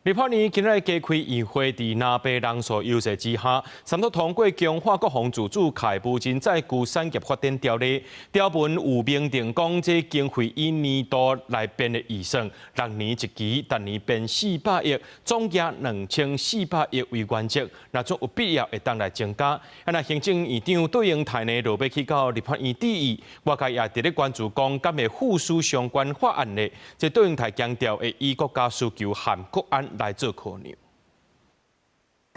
立法院今日加開議會，在南北人數優勢之下，三讀通過《強化國防自主開無人載具產業發展條例》。條文有明定講，這經費以年度來編的預算，6年一期，逐年編400億，總額2400億為原則。若總有必要，會當來增加。那行政院長杜英台呢，落要去到立法院質疑，外界也佇咧關注講，敢會附屬相關法案呢？這杜英台強調，會以國家需求和國安來做考量。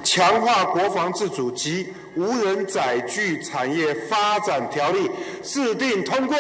強化國防自主及無人載具產業發展條例制定通過。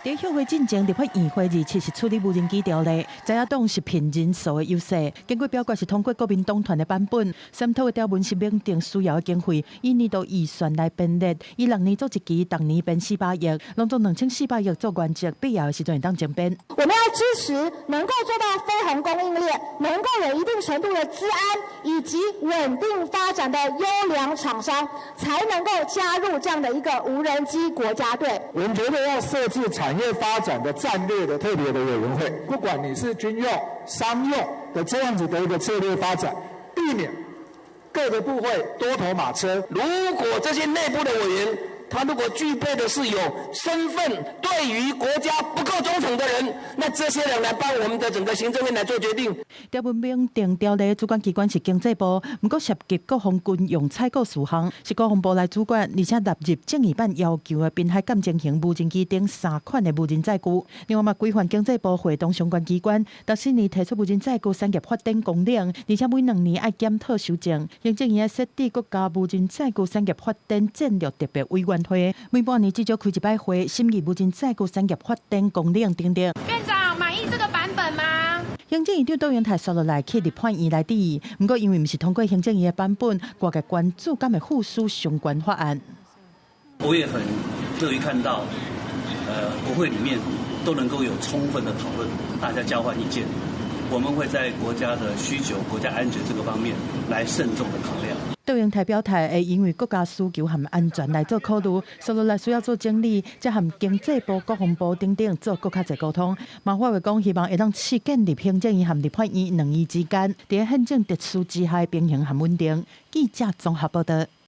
在休會進前，立法議會27日處理無人機條例，在野黨是憑人數的優勢。經過表決是通過國民黨團的版本，三讀的條文是明定需要的經費以年度預算來編列，以6年做一期，逐年編400億，攏總2400億做原則，必要的時陣會當增編。我們要支持能夠做到非鴻供應鏈，能夠有一定程度的資安以及穩定發展的優良廠商，才能夠加入這樣的一個無人機國家隊。我們覺得要設置產業發展的戰略的特別的委員會，不管你是軍用、商用的這樣子的一個策略發展，避免各個部會多頭馬車。如果這些內部的委員，他如果具備的是有身份對於國家不夠忠誠的人，那這些人來幫我們的整個行政院來做決定。條文明定條例主管機關是經濟部，不過涉及國防軍用採購事項是國防部來主管，而且納入正義版要求的濱海艦艇型無人機等3款的無人載具。另外嘛，規範經濟部會同相關機關，到4年提出無人載具產業發展綱領，而且每2年要檢討修正。行政院設置國家無人載具產業發展戰略特別委員會，每半年至少開一擺會，審議無人載具產業發展綱領等等。院長滿意這個版本嗎？行政院長杜英台說落來去立法院來質疑，不過因為不是通過行政院的版本，外界關注敢會附屬相關法案。我也很樂於看到，國會裡面都能夠有充分的討論，大家交換意見。我們會在國家的需求、國家安全這個方面來慎重的考量。杜英台表態會因為國家需求和安全來做考慮，說落來需要做整理，再和經濟部、國防部等等做更加濟溝通。馬化為講，希望會當試建立行政院和立法院兩院之間，在憲政秩序之下平衡和穩定。記者綜合報道。